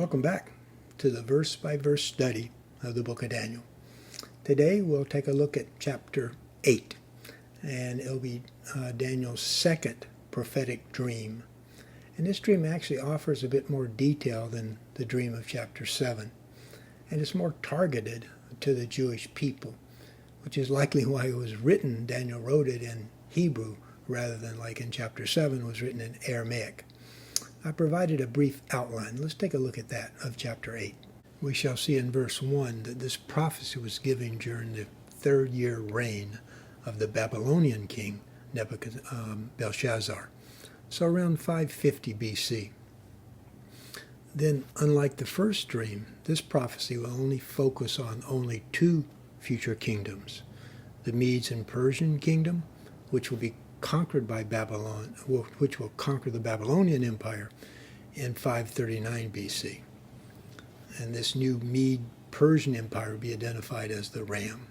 Welcome back to the verse-by-verse study of the book of Daniel. Today we'll take a look at chapter 8, and it'll be Daniel's second prophetic dream. And this dream actually offers a bit more detail than the dream of chapter 7, and it's more targeted to the Jewish people, which is likely why it was written, Daniel wrote it in Hebrew, rather than like in chapter 7 was written in Aramaic. I provided a brief outline. Let's take a look at that of chapter 8. We shall see in verse 1 that this prophecy was given during the third year reign of the Babylonian king Belshazzar, so around 550 BC. Then, unlike the first dream, this prophecy will only focus on only two future kingdoms, the Medes and Persian kingdom, which will be conquered by Babylon, which will conquer the Babylonian Empire in 539 BC. And this new Mede-Persian Empire will be identified as the ram.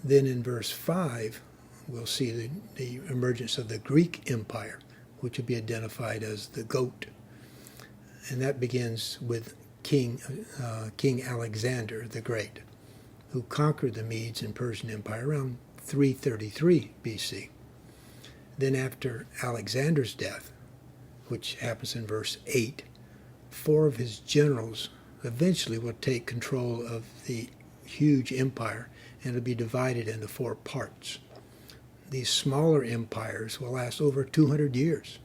Then in verse 5, we'll see the emergence of the Greek Empire, which will be identified as the goat. And that begins with King Alexander the Great, who conquered the Medes and Persian Empire around 333 BC. Then after Alexander's death, which happens in verse 8, 4 of his generals eventually will take control of the huge empire, and it'll be divided into 4 parts. These smaller empires will last over 200 years,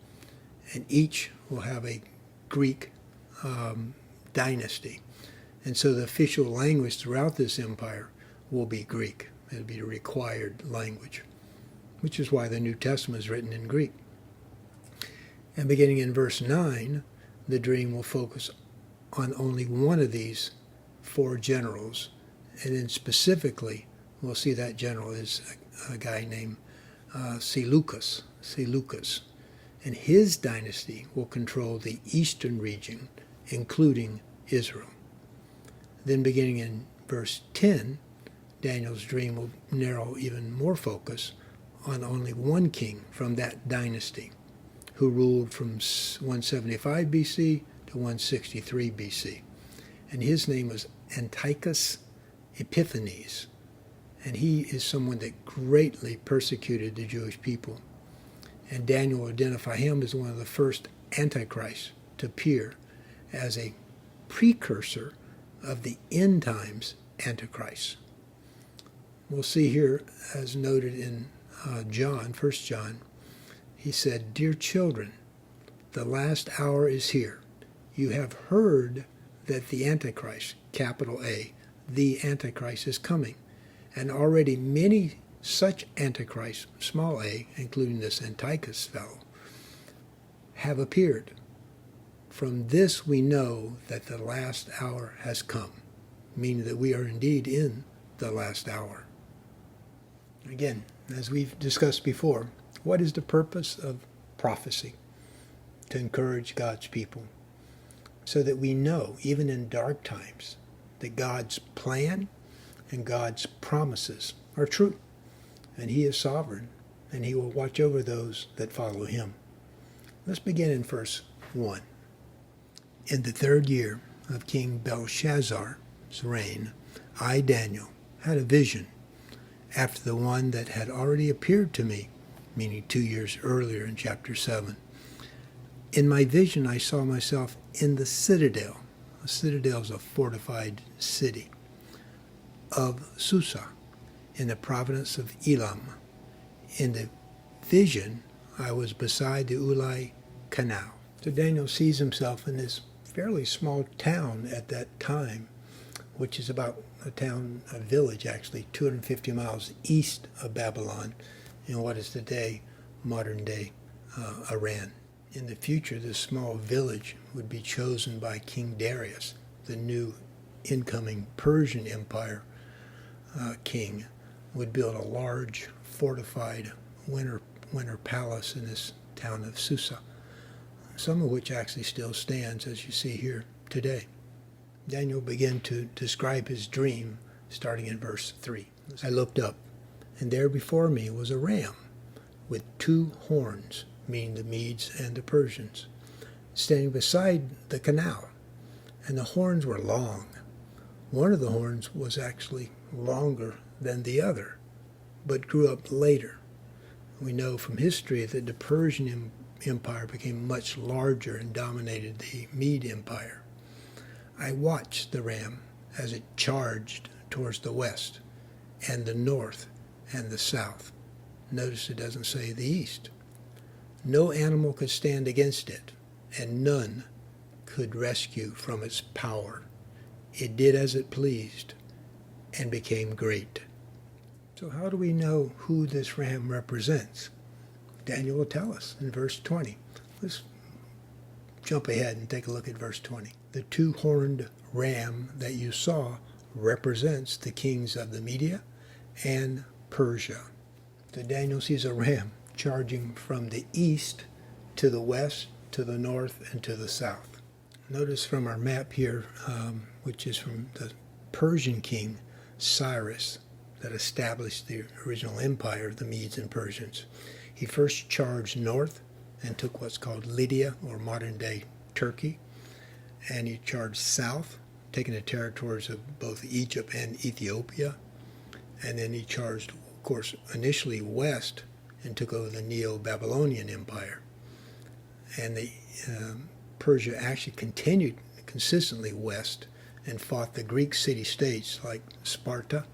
and each will have a Greek dynasty. And so the official language throughout this empire will be Greek. It'll be the required language, which is why the New Testament is written in Greek. And beginning in verse 9, the dream will focus on only one of these 4 generals, and then specifically we'll see that general is a guy named Seleucus, and his dynasty will control the eastern region, including Israel. Then beginning in verse 10, Daniel's dream will narrow even more focus on only one king from that dynasty, who ruled from 175 BC to 163 BC. And his name was Antiochus Epiphanes. And he is someone that greatly persecuted the Jewish people. And Daniel will identify him as one of the first Antichrists to appear as a precursor of the end times Antichrist. We'll see here, as noted in John, 1 John, he said, "Dear children, the last hour is here. You have heard that the Antichrist, capital A, the Antichrist is coming, and already many such Antichrists, small a, including this Antiochus fellow, have appeared. From this we know that the last hour has come," meaning that we are indeed in the last hour. Again, as we've discussed before, what is the purpose of prophecy? To encourage God's people, so that we know, even in dark times, that God's plan and God's promises are true, and He is sovereign, and He will watch over those that follow Him. Let's begin in verse 1. In the 3rd year of King Belshazzar's reign, I, Daniel, had a vision after the one that had already appeared to me, meaning 2 years earlier in chapter 7. In my vision, I saw myself in the citadel. A citadel is a fortified city of Susa, in the province of Elam. In the vision, I was beside the Ulai Canal. So Daniel sees himself in this fairly small town at that time, which is about a village actually, 250 miles east of Babylon, in what is today modern-day Iran. In the future, this small village would be chosen by King Darius, the new incoming Persian Empire king, would build a large fortified winter palace in this town of Susa, some of which actually still stands, as you see here today. Daniel began to describe his dream, starting in verse 3. I looked up, and there before me was a ram with 2 horns, meaning the Medes and the Persians, standing beside the canal. and the horns were long. One of the horns was actually longer than the other, but grew up later. We know from history that the Persian Empire became much larger and dominated the Mede Empire. I watched the ram as it charged towards the west and the north and the south. Notice it doesn't say the east. No animal could stand against it, and none could rescue from its power. It did as it pleased and became great. So how do we know who this ram represents? Daniel will tell us in verse 20. Let's jump ahead and take a look at verse 20. The two-horned ram that you saw represents the kings of the Media and Persia. So Daniel sees a ram charging from the east to the west, to the north, and to the south. Notice from our map here, which is from the Persian king Cyrus, that established the original empire of the Medes and Persians. He first charged north and took what's called Lydia, or modern-day Turkey, and he charged south, taking the territories of both Egypt and Ethiopia, and then he charged, of course, initially west and took over the Neo-Babylonian Empire. And Persia actually continued consistently west and fought the Greek city-states like Sparta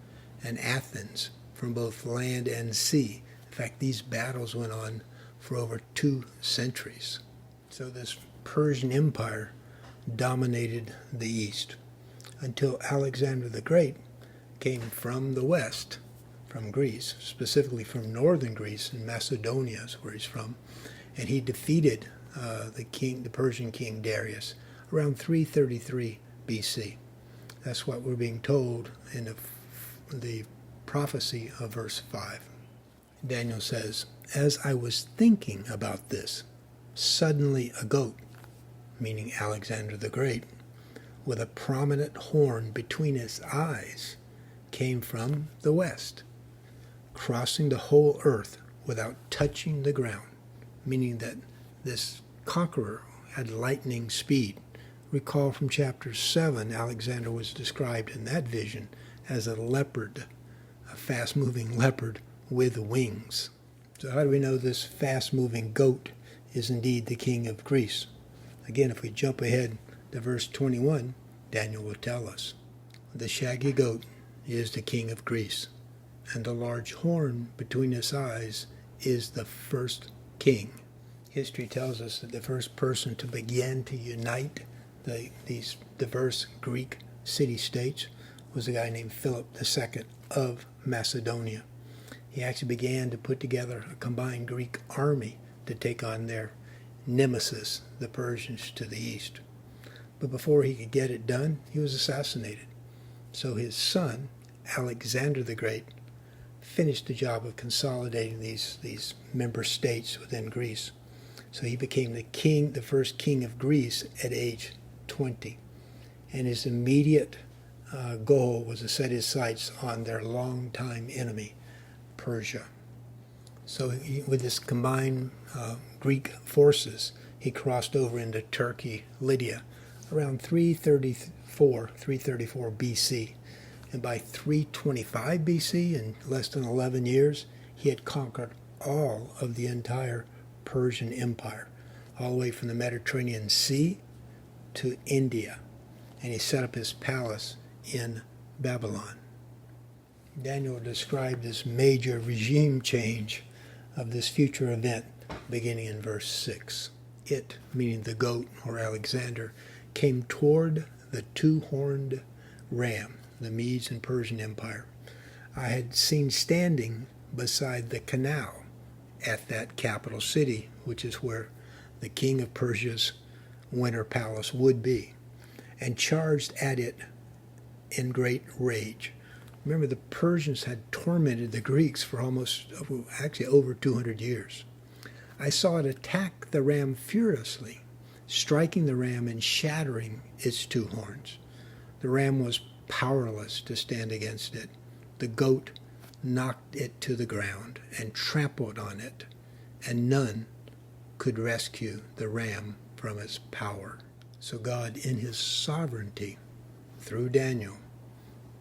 and Athens from both land and sea. In fact, these battles went on for over 2 centuries. So this Persian Empire dominated the east until Alexander the Great came from the west, from Greece, specifically from northern Greece, and Macedonia is where he's from, and he defeated the Persian king Darius around 333 BC. That's what we're being told in the prophecy of verse 5. Daniel says, "As I was thinking about this, suddenly a goat," meaning Alexander the Great, "with a prominent horn between its eyes came from the west, crossing the whole earth without touching the ground," meaning that this conqueror had lightning speed. Recall from chapter 7, Alexander was described in that vision as a leopard, a fast-moving leopard with wings. So how do we know this fast-moving goat is indeed the king of Greece? Again, if we jump ahead to verse 21, Daniel will tell us. The shaggy goat is the king of Greece, and the large horn between his eyes is the first king. History tells us that the first person to begin to unite these diverse Greek city-states was a guy named Philip II of Macedonia. He actually began to put together a combined Greek army to take on their nemesis, the Persians to the east. But before he could get it done, he was assassinated. So his son, Alexander the Great, finished the job of consolidating these member states within Greece. So he became the first king of Greece at age 20. And his immediate goal was to set his sights on their longtime enemy, Persia. So with this combined Greek forces, he crossed over into Turkey, Lydia, around 334 BC. And by 325 BC, in less than 11 years, he had conquered all of the entire Persian Empire, all the way from the Mediterranean Sea to India. And he set up his palace in Babylon. Daniel described this major regime change of this future event beginning in verse 6. It, meaning the goat or Alexander, came toward the two-horned ram, the Medes and Persian Empire. I had seen standing beside the canal at that capital city, which is where the king of Persia's winter palace would be, and charged at it in great rage. Remember, the Persians had tormented the Greeks for actually over 200 years. I saw it attack the ram furiously, striking the ram and shattering its two horns. The ram was powerless to stand against it. The goat knocked it to the ground and trampled on it, and none could rescue the ram from its power. So God, in his sovereignty, through Daniel,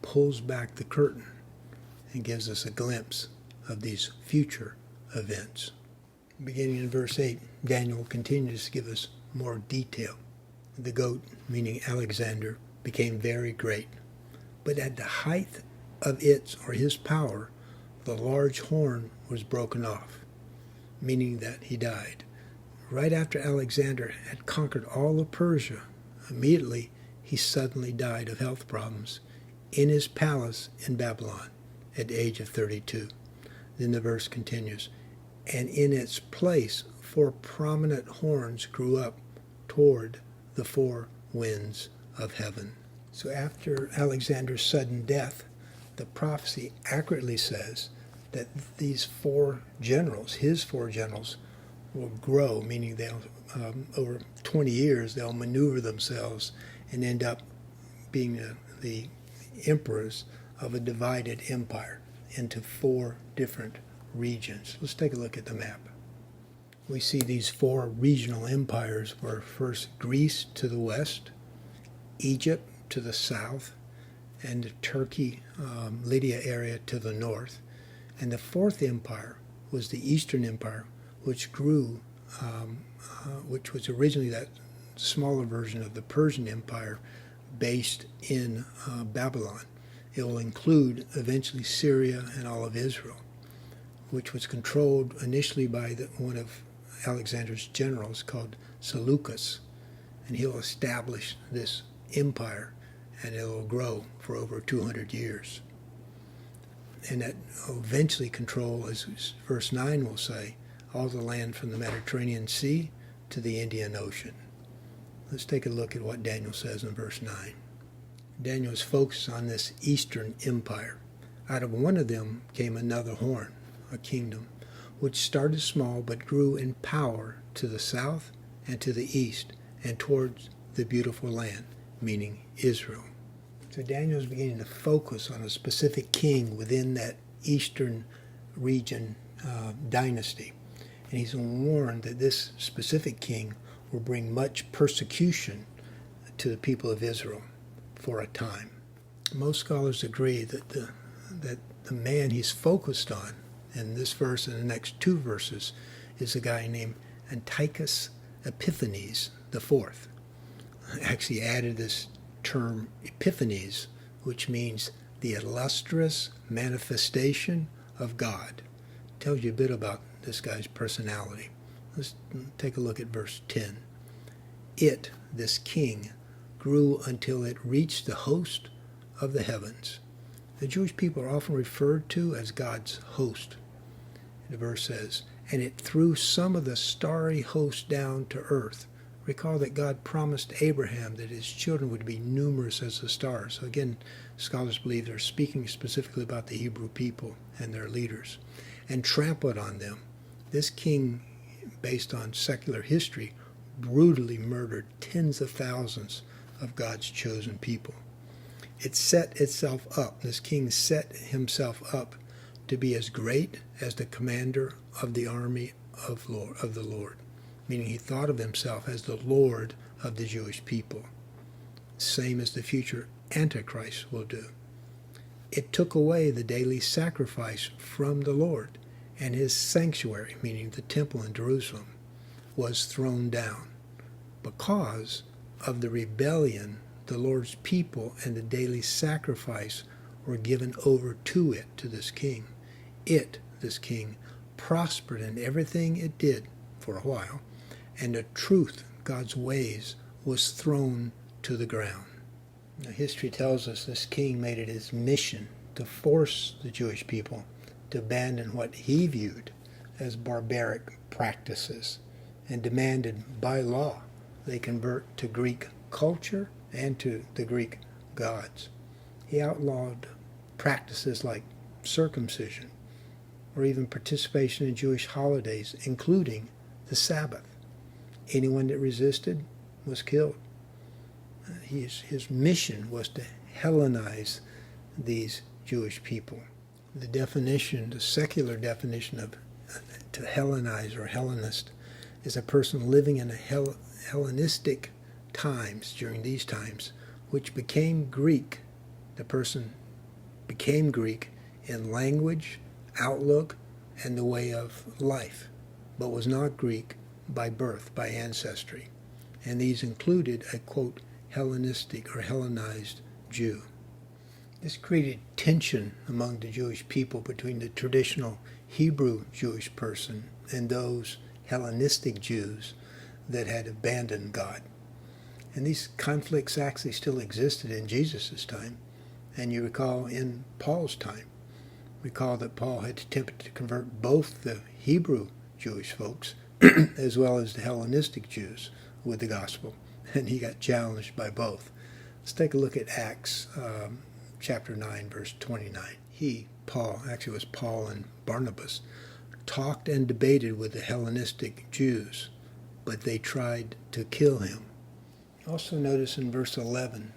pulls back the curtain and gives us a glimpse of these future events. Beginning in verse 8, Daniel continues to give us more detail. The goat, meaning Alexander, became very great, but at the height of its or his power, the large horn was broken off, meaning that he died. Right after Alexander had conquered all of Persia, immediately he suddenly died of health problems in his palace in Babylon at the age of 32. Then the verse continues, and in its place 4 prominent horns grew up toward the 4 winds of heaven. So after Alexander's sudden death, the prophecy accurately says that these 4 generals, his 4 generals, will grow, meaning they'll, over 20 years, they'll maneuver themselves and end up being the emperors of a divided empire into 4 different regions. Let's take a look at the map. We see these 4 regional empires were first Greece to the west, Egypt to the south, and the Turkey, Lydia area to the north. And the 4th empire was the Eastern Empire, which grew, which was originally that smaller version of the Persian Empire based in Babylon. It will include eventually Syria and all of Israel, which was controlled initially by one of Alexander's generals called Seleucus. And he'll establish this empire, and it will grow for over 200 years. And that will eventually control, as verse 9 will say, all the land from the Mediterranean Sea to the Indian Ocean. Let's take a look at what Daniel says in verse 9. Daniel is focused on this Eastern Empire. Out of one of them came another horn, a kingdom, which started small but grew in power to the south and to the east and towards the beautiful land, meaning Israel. So Daniel is beginning to focus on a specific king within that Eastern region dynasty. And he's warned that this specific king will bring much persecution to the people of Israel for a time. Most scholars agree that the man he's focused on in this verse and the next 2 verses is a guy named Antiochus Epiphanes IV. Actually added this term Epiphanes, which means the illustrious manifestation of God. Tells you a bit about this guy's personality. Let's take a look at verse 10. It, this king, grew until it reached the host of the heavens. The Jewish people are often referred to as God's host. The verse says, and it threw some of the starry host down to earth. Recall that God promised Abraham that his children would be numerous as the stars. So again, scholars believe they're speaking specifically about the Hebrew people and their leaders. And trampled on them. This king, based on secular history, brutally murdered tens of thousands of God's chosen people. It set itself up, this king set himself up to be as great as the commander of the army of the Lord, meaning he thought of himself as the Lord of the Jewish people, same as the future Antichrist will do. It took away the daily sacrifice from the Lord, and his sanctuary, meaning the temple in Jerusalem, was thrown down. Because of the rebellion, the Lord's people and the daily sacrifice were given over to it, to this king. It, this king, prospered in everything it did for a while, and the truth, God's ways, was thrown to the ground. Now, history tells us this king made it his mission to force the Jewish people to abandon what he viewed as barbaric practices and demanded by law they convert to Greek culture and to the Greek gods. He outlawed practices like circumcision or even participation in Jewish holidays, including the Sabbath. Anyone that resisted was killed. His mission was to Hellenize these Jewish people. The definition, the secular definition of to Hellenize or Hellenist, is a person living in a Hellenistic times, during these times, which became Greek. The person became Greek in language, outlook, and the way of life, but was not Greek by birth, by ancestry. And these included a, quote, Hellenistic or Hellenized Jew. This created tension among the Jewish people between the traditional Hebrew Jewish person and those Hellenistic Jews that had abandoned God. And these conflicts actually still existed in Jesus' time. And you recall in Paul's time, recall that Paul had attempted to convert both the Hebrew Jewish folks as well as the Hellenistic Jews with the gospel. And he got challenged by both. Let's take a look at Acts chapter 9, verse 29. He, Paul, actually it was Paul and Barnabas, talked and debated with the Hellenistic Jews, but they tried to kill him. Also notice in verse 11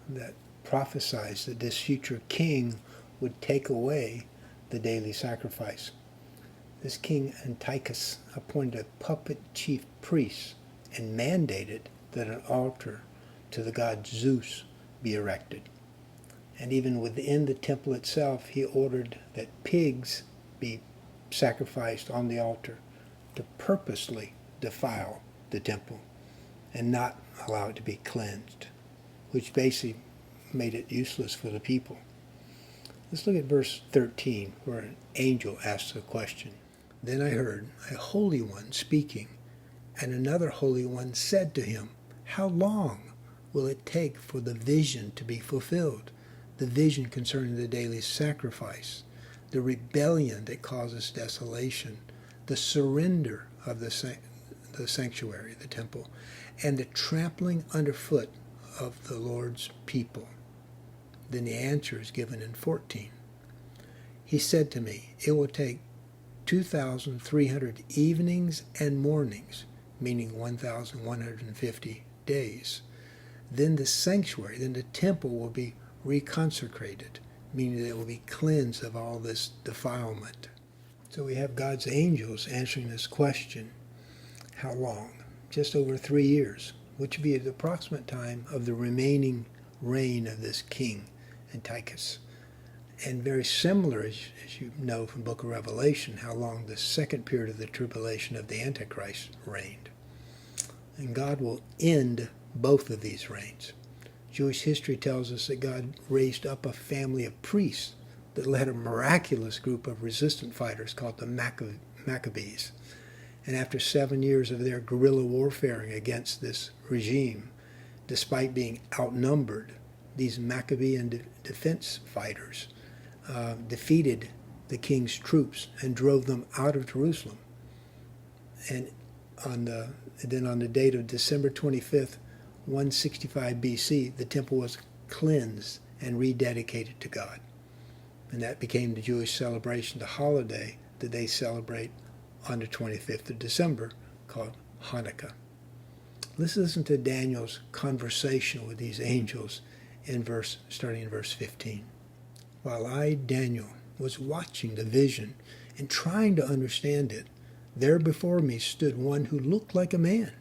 that prophesies that this future king would take away the daily sacrifice. This king Antiochus appointed a puppet chief priest and mandated that an altar to the god Zeus be erected. And even within the temple itself, he ordered that pigs be sacrificed on the altar to purposely defile the temple and not allow it to be cleansed, which basically made it useless for the people. Let's look at verse 13, where an angel asks a question. Then I heard a holy one speaking, and another holy one said to him, how long will it take for the vision to be fulfilled? The vision concerning the daily sacrifice, the rebellion that causes desolation, the surrender of the sanctuary, the temple, and the trampling underfoot of the Lord's people. Then the answer is given in 14. He said to me, it will take 2,300 evenings and mornings, meaning 1,150 days. Then the sanctuary, then the temple will be reconsecrated, meaning that it will be cleansed of all this defilement. So we have God's angels answering this question. How long? Just over 3 years, which would be the approximate time of the remaining reign of this king, Antiochus. And very similar, as you know from the book of Revelation, how long the second period of the tribulation of the Antichrist reigned. And God will end both of these reigns. Jewish history tells us that God raised up a family of priests that led a miraculous group of resistant fighters called the Maccabees. And after 7 years of their guerrilla warfare against this regime, despite being outnumbered, these Maccabean defense fighters defeated the king's troops and drove them out of Jerusalem. And then on the date of December 25th, 165 BC, the temple was cleansed and rededicated to God. And that became the Jewish celebration, the holiday that they celebrate on the 25th of December, called Hanukkah. Let's listen to Daniel's conversation with these angels starting in verse 15. While I, Daniel, was watching the vision and trying to understand it, there before me stood one who looked like a man.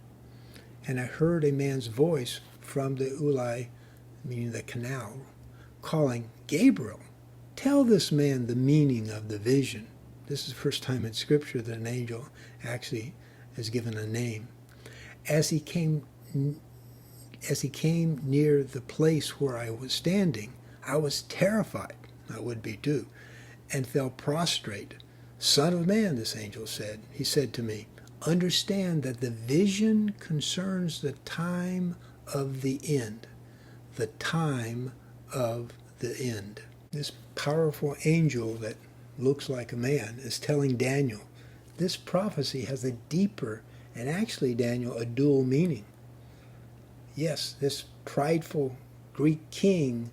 And I heard a man's voice from the Ulai, meaning the canal, calling, Gabriel, tell this man the meaning of the vision. This is the first time in Scripture that an angel actually is given a name. As he came near the place where I was standing, I was terrified, I would be too, and fell prostrate. Son of man, this angel said. He said to me, understand that the vision concerns the time of the end. The time of the end. This powerful angel that looks like a man is telling Daniel, this prophecy has a deeper and actually, Daniel, a dual meaning. Yes, this prideful Greek king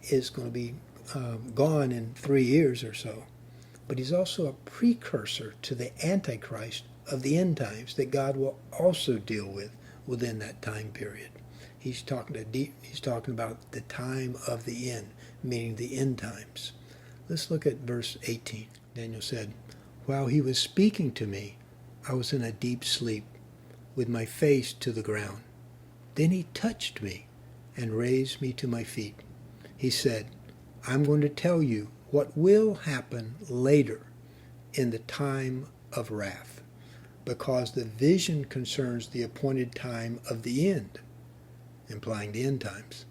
is going to be gone in 3 years or so, but he's also a precursor to the Antichrist of the end times that God will also deal with within that time period. He's talking about the time of the end, meaning the end times. Let's look at verse 18. Daniel said, while he was speaking to me, I was in a deep sleep with my face to the ground. Then he touched me and raised me to my feet. He said, I'm going to tell you what will happen later in the time of wrath, because the vision concerns the appointed time of the end, implying the end times.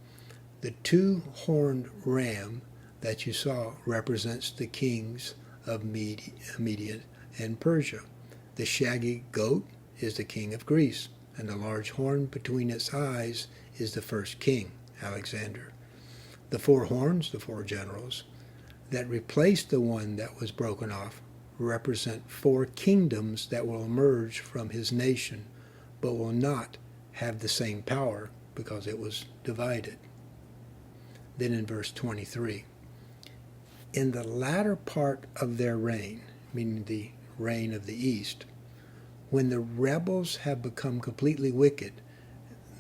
The two-horned ram that you saw represents the kings of Media and Persia. The shaggy goat is the king of Greece, and the large horn between its eyes is the first king, Alexander. The four horns, the four generals, that replaced the one that was broken off, represent four kingdoms that will emerge from his nation, but will not have the same power because it was divided. Then in verse 23, in the latter part of their reign, meaning the reign of the east, when the rebels have become completely wicked,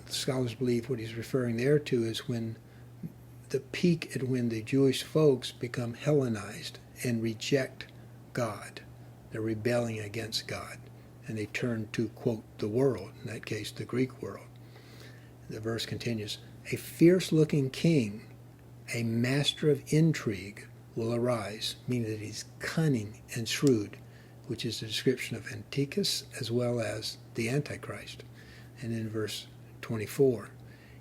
scholars believe what he's referring there to is when the peak at when the Jewish folks become Hellenized and reject God. They're rebelling against God, and they turn to, quote, the world, in that case the Greek world. The verse continues, a fierce-looking king, a master of intrigue, will arise, meaning that he's cunning and shrewd, which is the description of Antiochus as well as the Antichrist. And in verse 24,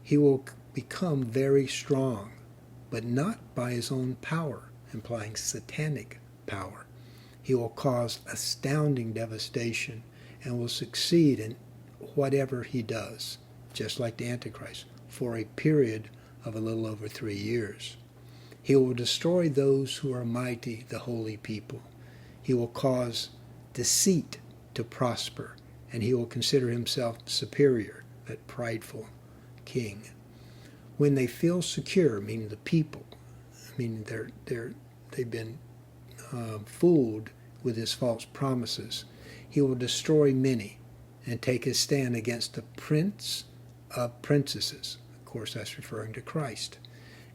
he will become very strong, but not by his own power, implying satanic power. He will cause astounding devastation and will succeed in whatever he does, just like the Antichrist, for a period of a little over 3 years. He will destroy those who are mighty, the holy people. He will cause deceit to prosper, and he will consider himself superior, that prideful king. When they feel secure, meaning the people, meaning they've been fooled with his false promises, he will destroy many and take his stand against the prince of princesses. Of course, that's referring to Christ.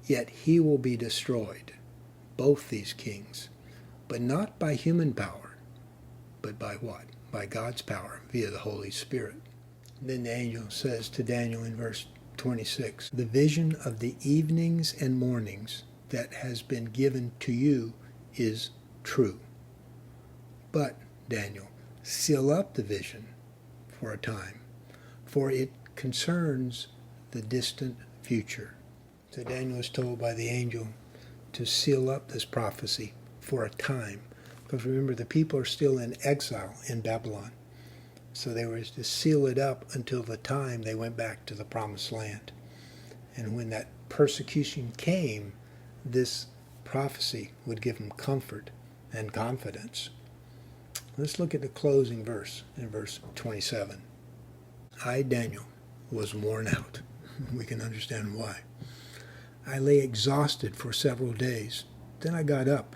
Yet he will be destroyed, both these kings, but not by human power, but by what? By God's power, via the Holy Spirit. Then the angel says to Daniel in verse 26, the vision of the evenings and mornings that has been given to you is true. But, Daniel, seal up the vision for a time, for it concerns the distant future. So Daniel was told by the angel to seal up this prophecy for a time. Because remember, the people are still in exile in Babylon. So they were to seal it up until the time they went back to the promised land. And when that persecution came, this prophecy would give them comfort and confidence. Let's look at the closing verse in verse 27. I, Daniel, was worn out. We can understand why. I lay exhausted for several days. Then I got up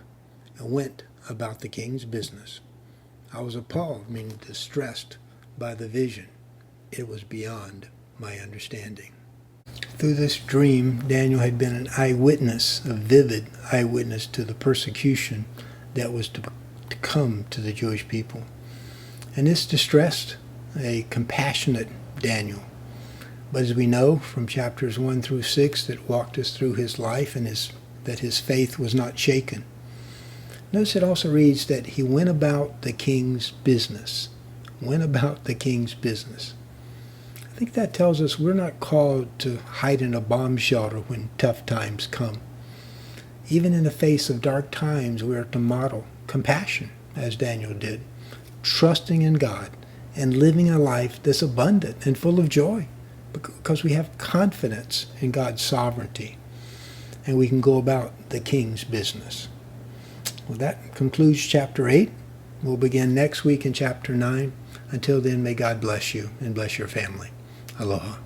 and went about the king's business. I was appalled, meaning distressed, by the vision. It was beyond my understanding. Through this dream, Daniel had been an eyewitness, a vivid eyewitness to the persecution that was to come to the Jewish people. And this distressed a compassionate Daniel. But as we know from chapters 1 through 6 that walked us through his life and that his faith was not shaken. Notice it also reads that he went about the king's business. Went about the king's business. I think that tells us we're not called to hide in a bomb shelter when tough times come. Even in the face of dark times, we are to model compassion, as Daniel did, trusting in God and living a life that's abundant and full of joy, because we have confidence in God's sovereignty, and we can go about the king's business. Well, that concludes chapter 8. We'll begin next week in chapter 9. Until then, may God bless you and bless your family. Aloha.